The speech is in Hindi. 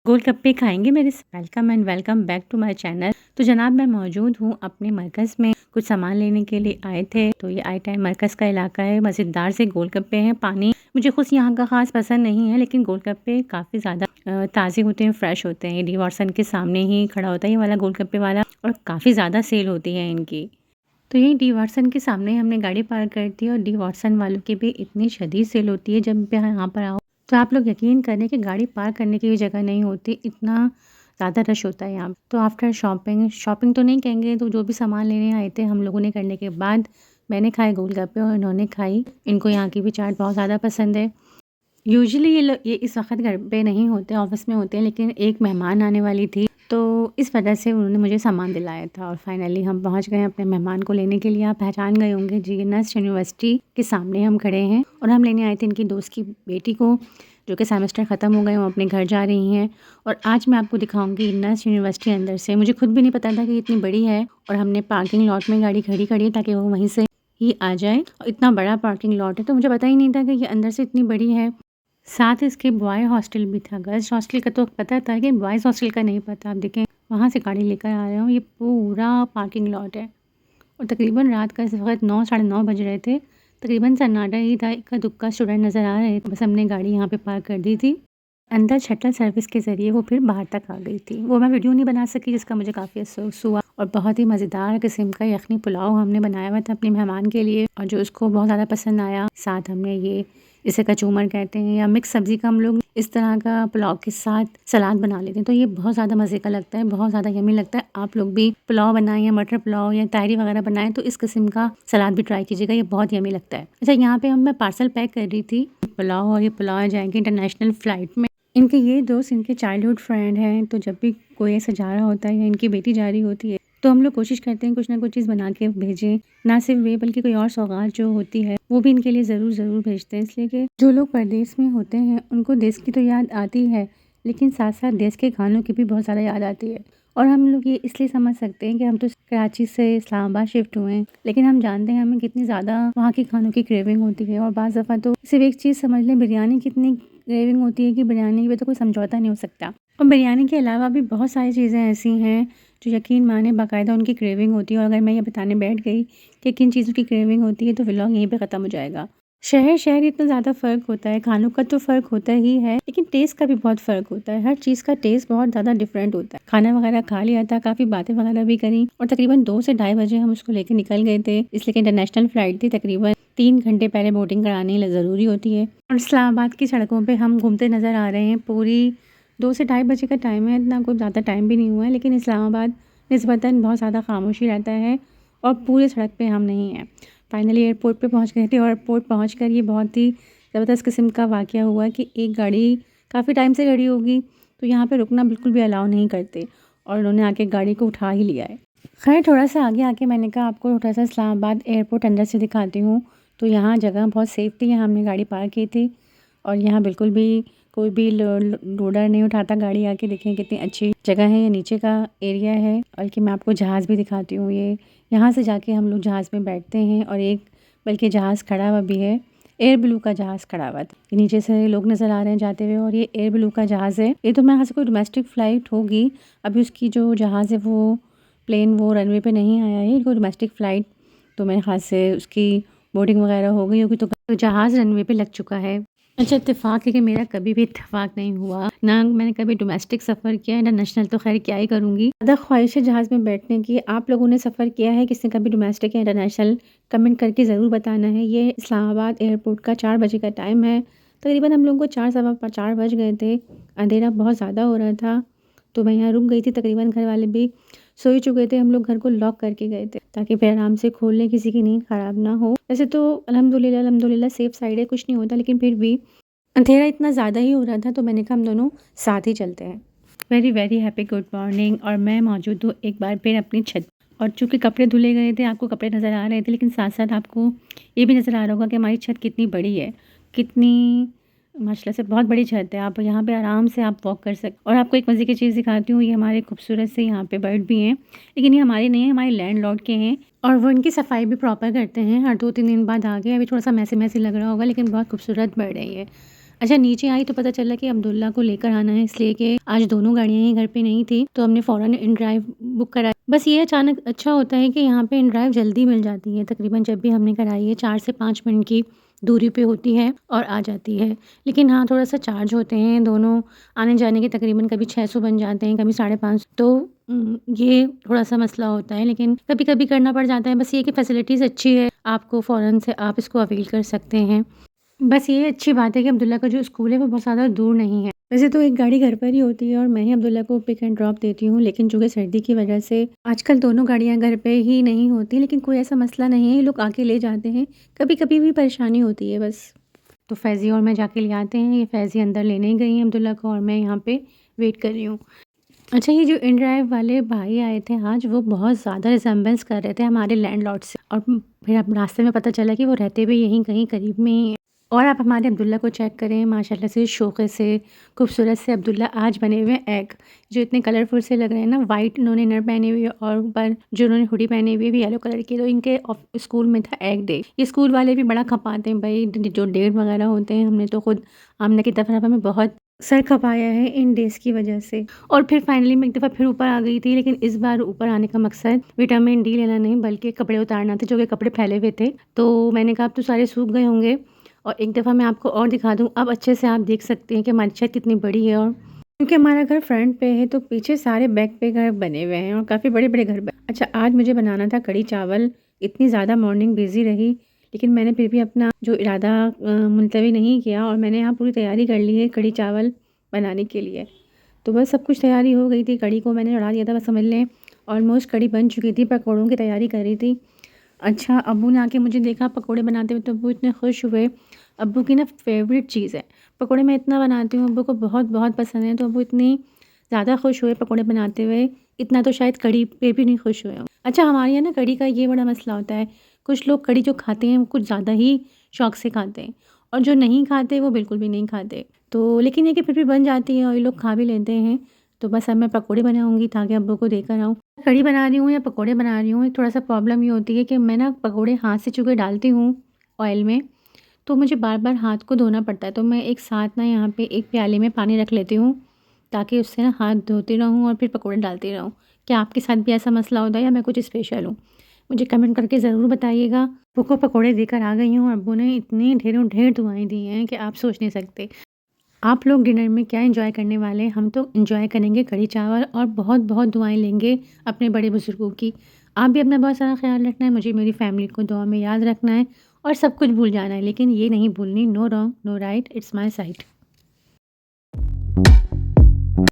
गोलगप्पे खाएँगे मेरे स welcome and welcome back to my channel. तो जनाब मैं मौजूद हूँ अपने मरकज़ में, कुछ सामान लेने के लिए आए थे। तो ये आई-10 मरकज़ का इलाका है, मज़ेदार से गोलगप्पे हैं। पानी मुझे खुद यहाँ का ख़ास पसंद नहीं है, लेकिन गोलगप्पे काफ़ी ज़्यादा ताज़े होते हैं, फ्रेश होते हैं। डी वाटसन के सामने ही खड़ा होता है ये वाला गोलगप्पे वाला और काफ़ी ज़्यादा सेल होती है इनकी। तो यहीं डी वाटसन के सामने हमने गाड़ी पार्क कर दी और डी वाटसन वालों की भी इतनी शदीद सेल होती है जब भी यहाँ पर आओ तो आप लोग यकीन करें कि गाड़ी पार्क करने की भी जगह नहीं होती, इतना ज़्यादा रश होता है यहाँ। तो आफ्टर शॉपिंग शॉपिंग तो नहीं कहेंगे, तो जो भी सामान लेने आए थे हम लोगों ने करने के बाद मैंने खाए गोलगप्पे और इन्होंने खाई। इनको यहाँ की भी चाट बहुत ज़्यादा पसंद है। यूजुअली ये इस वक्त घर पे नहीं होते, ऑफिस में होते हैं, लेकिन एक मेहमान आने वाली थी तो इस वजह से उन्होंने मुझे सामान दिलाया था और फाइनली हम पहुंच गए अपने मेहमान को लेने के लिए। आप पहचान गए होंगे, जीएनएस यूनिवर्सिटी के सामने हम खड़े हैं और हम लेने आए थे इनकी दोस्त की बेटी को, जो कि सेमेस्टर ख़त्म हो गए, वो अपने घर जा रही हैं। और आज मैं आपको दिखाऊंगी जीएनएस यूनिवर्सिटी अंदर से। मुझे खुद भी नहीं पता था कि इतनी बड़ी है और हमने पार्किंग लॉट में गाड़ी खड़ी करी ताकि वो वहीं से ही आ जाए। और इतना बड़ा पार्किंग लॉट है तो मुझे पता ही नहीं था कि ये अंदर से इतनी बड़ी है। साथ इसके बॉय हॉस्टल भी था। गर्ल्स हॉस्टल का तो पता था कि बॉयज़ हॉस्टल का नहीं पता। आप देखें वहाँ से गाड़ी लेकर आ रहे हूँ, ये पूरा पार्किंग लॉट है और तकरीबन रात का इस वक्त 9 साढ़े 9 बज रहे थे। तकरीबन सन्नाटा ही था, इक्का दुक्का स्टूडेंट नज़र आ रहे थे। बस हमने गाड़ी यहाँ पे पार्क कर दी थी। अंदर शटल सर्विस के ज़रिए वो फिर बाहर तक आ गई थी। वो मैं वीडियो नहीं बना सकी जिसका मुझे काफ़ी अफसोस हुआ। और बहुत ही मज़ेदार किस्म का यखनी पुलाव हमने बनाया हुआ था अपने मेहमान के लिए और जो उसको बहुत ज़्यादा पसंद आया। साथ हमने ये इसे कचूमर कहते हैं या मिक्स सब्ज़ी का हम लोग इस तरह का पुलाव के साथ सलाद बना लेते हैं। तो ये बहुत ज़्यादा मज़े का लगता है, बहुत ज़्यादा यम्मी लगता है। आप लोग भी पुलाव बनाएं या मटर पुलाव या ताहरी वगैरह बनाएं तो इस किस्म का सलाद भी ट्राई कीजिएगा, ये बहुत यम्मी लगता है। अच्छा, यहाँ पे मैं पार्सल पैक कर रही थी पुलाव और ये पुलाव जाएंगे इंटरनेशनल फ़्लाइट में। इनके ये दोस्त इनके चाइल्डहुड फ्रेंड हैं, तो जब भी कोई ऐसा जा रहा होता है या इनकी बेटी जा रही होती है तो हम लोग कोशिश करते हैं कुछ ना कुछ चीज़ बना के भेजें। ना सिर्फ वे बल्कि कोई और सौगात जो होती है वो भी इनके लिए ज़रूर भेजते हैं, इसलिए कि जो लोग परदेश में होते हैं उनको देश की तो याद आती है, लेकिन साथ साथ देश के खानों की भी बहुत ज़्यादा याद आती है। और हम लोग ये इसलिए समझ सकते हैं कि हम तो कराची से इस्लामाबाद शिफ्ट हुए हैं, लेकिन हम जानते हैं हमें कितनी ज़्यादा वहाँ के खानों की क्रेविंग होती है। और बाज़ दफ़ा तो सिर्फ एक चीज़ समझ लें, बिरयानी कितनी क्रेविंग होती है कि बिरयानी पे तो कोई समझौता नहीं हो सकता। और बिरयानी के अलावा भी बहुत सारी चीज़ें ऐसी हैं जो यकीन माने बाकायदा उनकी क्रेविंग होती है। और अगर मैं ये बताने बैठ गई कि किन चीज़ों की क्रेविंग होती है तो व्लॉग यहीं पे ख़त्म हो जाएगा। शहर इतना ज़्यादा फ़र्क होता है, खानों का तो फ़र्क होता ही है, लेकिन टेस्ट का भी बहुत फ़र्क होता है। हर चीज़ का टेस्ट बहुत ज़्यादा डिफरेंट होता है। खाना वगैरह खा लिया था, काफ़ी बातें वगैरह भी करी और तकरीबन 2 से ढाई बजे हम उसको लेकर निकल गए थे, इसलिए कि इंटरनेशनल फ़्लाइट थी। तकरीबन 3 घंटे पहले बोर्डिंग करानी ज़रूरी होती है। और इस्लामाबाद की सड़कों पर हम घूमते नज़र आ रहे हैं। पूरी 2 से ढाई बजे का टाइम है, इतना कोई ज़्यादा टाइम भी नहीं हुआ है, लेकिन इस्लामाबाद निस्बतन बहुत ज़्यादा खामोशी रहता है और पूरे सड़क पे हम नहीं हैं। फाइनली एयरपोर्ट पे पहुंच गए थे और एयरपोर्ट पहुंचकर ये बहुत ही ज़बरदस्त किस्म का वाक़या हुआ कि एक गाड़ी काफ़ी टाइम से खड़ी होगी तो यहाँ पे रुकना बिल्कुल भी अलाउ नहीं करते और उन्होंने आके गाड़ी को उठा ही लिया है। खैर थोड़ा सा आगे आके मैंने कहा आपको थोड़ा सा इस्लामाबाद एयरपोर्ट अंदर से दिखाती हूँ। तो यहाँ जगह बहुत सेफ थी, यहाँ हमने गाड़ी पार्क की थी और यहाँ बिल्कुल भी कोई भी लोडर नहीं उठाता गाड़ी। आके देखें कितनी अच्छी जगह है, ये नीचे का एरिया है। बल्कि मैं आपको जहाज़ भी दिखाती हूँ। ये यहाँ से जाके हम लोग जहाज़ में बैठते हैं और एक बल्कि जहाज़ खड़ा हुआ भी है, एयर ब्लू का जहाज़ खड़ा हुआ था। नीचे से लोग नज़र आ रहे हैं जाते हुए और ये एयर ब्लू का जहाज़ है। ये तो मैं यहाँ से कोई डोमेस्टिक फ़्लाइट होगी, अभी उसकी जो जहाज़ है वो प्लेन वो रनवे पे नहीं आया है, कोई डोमेस्टिक फ़्लाइट तो मेरे ख़्याल से उसकी बोर्डिंग वगैरह हो गई होगी तो जहाज़ रनवे पे लग चुका है। अच्छा, इत्तेफ़ाक है कि मेरा कभी भी इत्तेफ़ाक नहीं हुआ, ना मैंने कभी डोमेस्टिक सफ़र किया है, इंटरनेशनल तो खैर क्या ही करूँगी। ज़्यादा ख्वाहिश है जहाज़ में बैठने की। आप लोगों ने सफ़र किया है, किसने कभी डोमेस्टिक या इंटरनेशनल, कमेंट करके ज़रूर बताना है। ये इस्लामाबाद एयरपोर्ट का 4 बजे का टाइम है। तकरीबन हम लोगों को 4 सवा 4 बज गए थे, अंधेरा बहुत ज़्यादा हो रहा था तो मैं यहाँ रुक गई थी। तकरीबन घर वाले भी सो ही चुके थे, हम लोग घर को लॉक करके गए थे ताकि फिर आराम से खोल लें, किसी की नींद ख़राब ना हो। वैसे तो अल्हम्दुलिल्लाह सेफ़ साइड है, कुछ नहीं होता, लेकिन फिर भी अंधेरा इतना ज़्यादा ही हो रहा था तो मैंने कहा हम दोनों साथ ही चलते हैं। Very happy good morning. और मैं मौजूद हूँ एक बार फिर अपनी छत और चूँकि कपड़े धुले गए थे, आपको कपड़े नज़र आ रहे थे, लेकिन साथ साथ आपको ये भी नज़र आ रहा होगा कि हमारी छत कितनी बड़ी है, कितनी माशाल्लाह से बहुत बड़ी छत है। आप यहाँ पे आराम से आप वॉक कर सकते। और आपको एक मज़े की चीज़ दिखाती हूँ, ये हमारे खूबसूरत से यहाँ पे बर्ड भी हैं, लेकिन ये हमारे नहीं हैं, हमारे लैंडलॉर्ड के हैं और वो इनकी सफाई भी प्रॉपर करते हैं। हर 2-3 दिन बाद आ गए, अभी थोड़ा सा मैसी लग रहा होगा, लेकिन बहुत खूबसूरत बर्ड है ये। अच्छा, नीचे आई तो पता चला कि अब्दुल्ला को लेकर आना है, इसलिए कि आज दोनों गाड़ियाँ ही घर पे नहीं थी, तो हमने फ़ौरन इन ड्राइव बुक कराई। बस ये अचानक अच्छा होता है कि यहाँ पे इन ड्राइव जल्दी मिल जाती है, तकरीबन जब भी हमने कराई है 4 से 5 मिनट की दूरी पे होती है और आ जाती है। लेकिन हाँ, थोड़ा-सा चार्ज होते हैं दोनों आने-जाने के, तकरीबन कभी 600 बन जाते हैं, कभी 550, तो ये थोड़ा-सा मसला होता है, लेकिन कभी-कभी करना पड़ जाता है। बस ये कि फ़ैसिलिटीज़ अच्छी है, आपको फ़ौरन से आप इसको अवेल कर सकते हैं। बस ये अच्छी बात है कि अब्दुल्ला का जो स्कूल है वो बहुत ज़्यादा दूर नहीं है। वैसे तो एक गाड़ी घर पर ही होती है और मैं ही अब्दुल्ला को पिक एंड ड्रॉप देती हूँ, लेकिन चूँकि सर्दी की वजह से आजकल दोनों गाड़ियाँ घर पे ही नहीं होती, लेकिन कोई ऐसा मसला नहीं है, ये लोग आके ले जाते हैं। कभी-कभी भी परेशानी होती है बस। तो फैज़ी और मैं जाके ले आते हैं, ये फैज़ी अंदर लेने गई हैं अब्दुल्ला को और मैं यहाँ पे वेट कर रही हूँ। अच्छा, ये जो इन ड्राइव वाले भाई आए थे आज, वो बहुत ज़्यादा रिज़ेम्बलेंस कर रहे थे हमारे लैंडलॉर्ड से, और फिर अब रास्ते में पता चला कि वो रहते भी यहीं कहीं करीब में ही हैं। और आप हमारे अब्दुल्ला को चेक करें, माशाल्लाह से शोखे से खूबसूरत से अब्दुल्ला आज बने हुए हैं एग, जो इतने कलरफुल से लग रहे हैं ना। वाइट इन्होंने इनर पहनी हुई है और ऊपर जो उन्होंने हुडी पहनी हुई है भी येलो कलर की। तो इनके स्कूल में था एग डे। ये स्कूल वाले भी बड़ा खपाते हैं भाई, जो डेट वगैरह होते हैं। हमने तो खुद आमना की तरफ में बहुत सर खपाया है इन डेज़ की वजह से। और फिर फाइनली मैं एक दफ़ा फिर ऊपर आ गई थी, लेकिन इस बार ऊपर आने का मकसद विटामिन डी लेना नहीं बल्कि कपड़े उतारना था, जो कि कपड़े फैले हुए थे। तो मैंने कहा अब तो सारे सूख गए होंगे, और एक दफ़ा मैं आपको और दिखा दूँ। अब अच्छे से आप देख सकते हैं कि हमारी छत कितनी बड़ी है, और क्योंकि हमारा घर फ्रंट पे है तो पीछे सारे बैक पे घर बने हुए हैं और काफ़ी बड़े-बड़े घर अच्छा, आज मुझे बनाना था कढ़ी चावल। इतनी ज़्यादा मॉर्निंग बिज़ी रही, लेकिन मैंने फिर भी अपना जो इरादा मुलतवी नहीं किया, और मैंने यहाँ पूरी तैयारी कर ली है कढ़ी चावल बनाने के लिए। तो बस सब कुछ तैयारी हो गई थी, कढ़ी को मैंने चढ़ा दिया था, बस समझ लें ऑलमोस्ट कढ़ी बन चुकी थी। पकौड़ों की तैयारी कर रही थी। अच्छा, अब्बू ने आके मुझे देखा पकोड़े बनाते हुए, तो अब्बू इतने खुश हुए। अब्बू की ना फ़ेवरेट चीज़ है पकोड़े। मैं इतना बनाती हूँ, अब्बू को बहुत बहुत पसंद है, तो अब्बू इतनी ज़्यादा खुश हुए पकोड़े बनाते हुए, इतना तो शायद कढ़ी पे भी नहीं खुश हुए हों। अच्छा, हमारे यहाँ ना कढ़ी का ये बड़ा मसला होता है, कुछ लोग कढ़ी जो खाते हैं वो कुछ ज़्यादा ही शौक से खाते हैं, और जो नहीं खाते वो बिल्कुल भी नहीं खाते। तो लेकिन ये कि फिर भी बन जाती है और ये लोग खा भी लेते हैं। तो बस अब मैं पकोड़े बनाऊँगी ताकि अब्बू को देकर आऊँ। कढ़ी बना रही हूँ या पकोड़े बना रही हूँ, एक थोड़ा-सा प्रॉब्लम ये होती है कि मैं ना पकोड़े हाथ से चूँकि डालती हूँ ऑयल में, तो मुझे बार-बार हाथ को धोना पड़ता है। तो मैं एक साथ ना यहाँ पे एक प्याले में पानी रख लेती हूँ, ताकि उससे ना हाथ धोती रहूँ और फिर पकोड़े डालती रहूँ। क्या आपके साथ भी ऐसा मसला होता है या मैं कुछ स्पेशल हूँ? मुझे कमेंट करके ज़रूर बताइएगा। अब्बू को पकोड़े देकर आ गई हूँ, अब्बू ने इतनी ढेरों ढेर दुआएँ दी हैं कि आप सोच नहीं सकते। आप लोग डिनर में क्या एंजॉय करने वाले हैं? हम तो एंजॉय करेंगे कढ़ी चावल और बहुत-बहुत दुआएँ लेंगे अपने बड़े बुज़ुर्गों की। आप भी अपना बहुत सारा ख़्याल रखना है, मुझे मेरी फैमिली को दुआ में याद रखना है, और सब कुछ भूल जाना है, लेकिन ये नहीं भूलनी no wrong, no right, it's my site.